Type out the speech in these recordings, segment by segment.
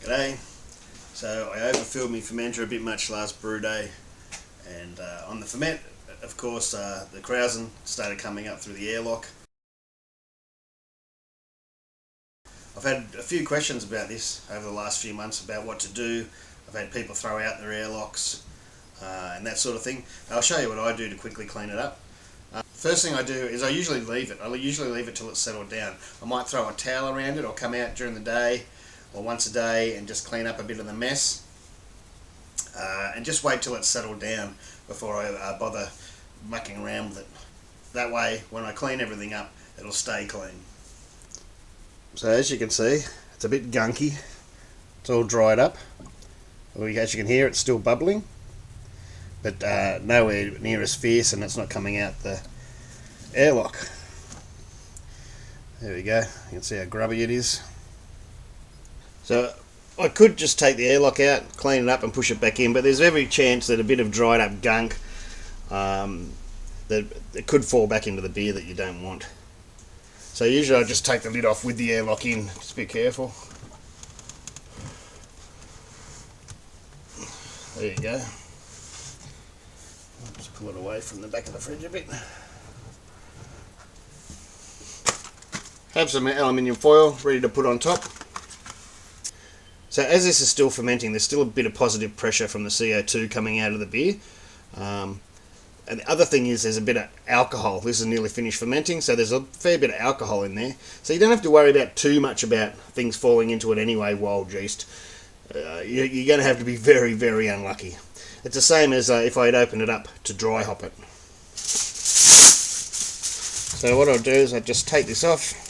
G'day. So I overfilled my fermenter a bit much last brew day, and on the ferment, of course, the krausen started coming up through the airlock. I've had a few questions about this over the last few months about what to do. I've had people throw out their airlocks and that sort of thing. I'll show you what I do to quickly clean it up. First thing I do is I usually leave it. I usually leave it till it's settled down. I might throw a towel around it or come out during the day or once a day and just clean up a bit of the mess, and just wait till it's settled down before I bother mucking around with it. That way, when I clean everything up, it'll stay clean. So as you can see, it's a bit gunky. It's all dried up. As you can hear, it's still bubbling, but nowhere near as fierce, and it's not coming out the airlock. There we go. You can see how grubby it is. So I could just take the airlock out, clean it up and push it back in, but there's every chance that a bit of dried up gunk that it could fall back into the beer that you don't want. So usually I just take the lid off with the airlock in. Just be careful. There you go. Just pull it away from the back of the fridge a bit. Have some aluminium foil ready to put on top. So as this is still fermenting, there's still a bit of positive pressure from the CO2 coming out of the beer. And the other thing is there's a bit of alcohol. This is nearly finished fermenting, so there's a fair bit of alcohol in there. So you don't have to worry about too much about things falling into it anyway, wild yeast. You're going to have to be very, very unlucky. It's the same as if I'd opened it up to dry hop it. So what I'll do is I just take this off.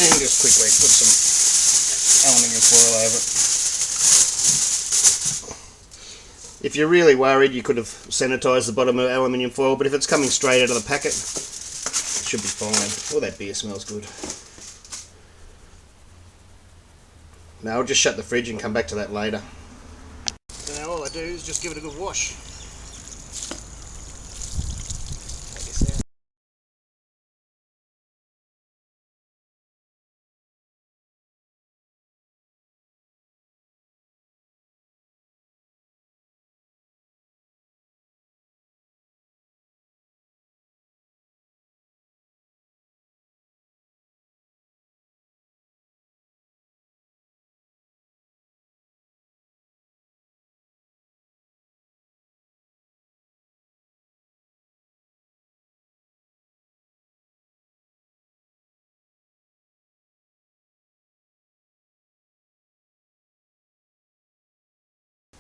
And just quickly put some aluminium foil over it. If you're really worried, you could have sanitised the bottom of aluminium foil, but if it's coming straight out of the packet, it should be fine. Oh, that beer smells good. Now I'll just shut the fridge and come back to that later. So now all I do is just give it a good wash.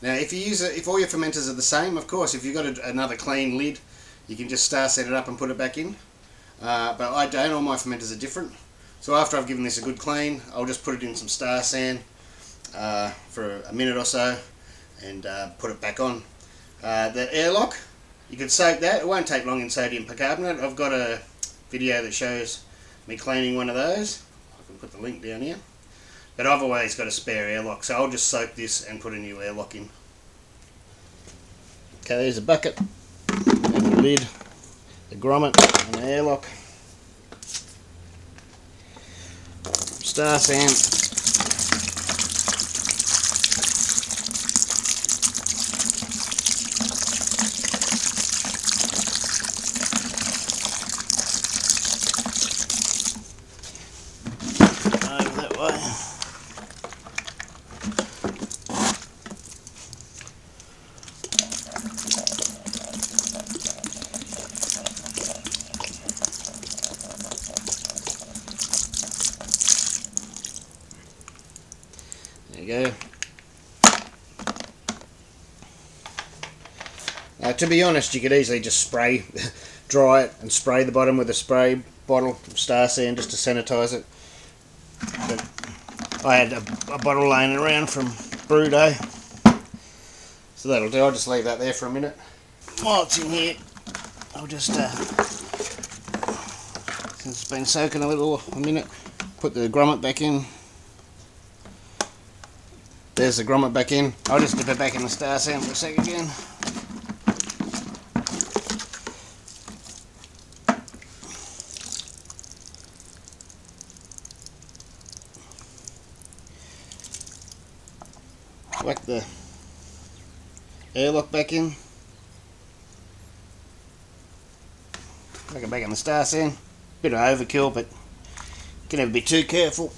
Now if all your fermenters are the same, of course, if you've got another clean lid, you can just set it up and put it back in. But I don't, all my fermenters are different. So after I've given this a good clean, I'll just put it in some star sand for a minute or so and put it back on. The airlock, you could soak that. It won't take long in sodium bicarbonate. I've got a video that shows me cleaning one of those. I can put the link down here. But I've always got a spare airlock, so I'll just soak this and put a new airlock in. Okay, there's a bucket, and the lid, the grommet, and the airlock. Star sand. Over that way. There you go. To be honest, you could easily just dry it and spray the bottom with a spray bottle of star sand just to sanitise it. But I had a bottle laying around from brew day, so that'll do. I'll just leave that there for a minute. While it's in here, I'll just, since it's been soaking a minute, put the grommet back in. There's the grommet back in. I'll just dip it back in the star sand for a sec again. Whack the airlock back in. Whack it back in the star sand. Bit of overkill, but can never be too careful.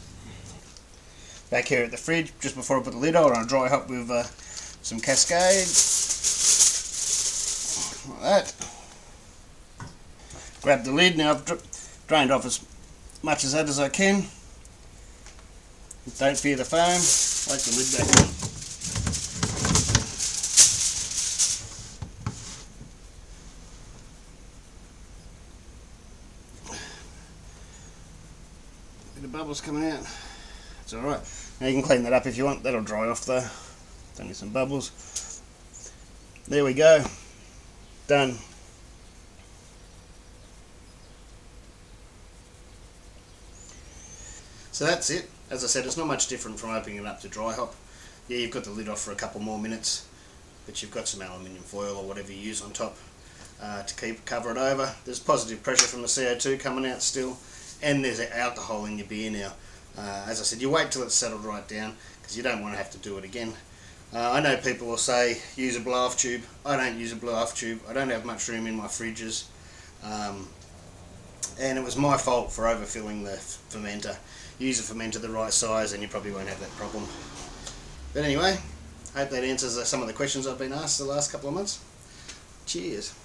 Back here at the fridge, just before I put the lid on, I'll dry hop with some Cascade. Like that. Grab the lid. Now I've drained off as much of that as I can. Don't fear the foam. Whack the lid back on. Bit of bubbles coming out. It's alright. Now you can clean that up if you want. That'll dry off though. It's only some bubbles. There we go. Done. So that's it. As I said, it's not much different from opening it up to dry hop. Yeah, you've got the lid off for a couple more minutes, but you've got some aluminium foil or whatever you use on top to cover it over. There's positive pressure from the CO2 coming out still, and there's alcohol in your beer now. As I said, you wait till it's settled right down because you don't want to have to do it again. I know people will say use a blow-off tube. I don't use a blow-off tube. I don't have much room in my fridges, and it was my fault for overfilling the fermenter. Use a fermenter the right size and you probably won't have that problem. But anyway, I hope that answers some of the questions I've been asked the last couple of months. Cheers.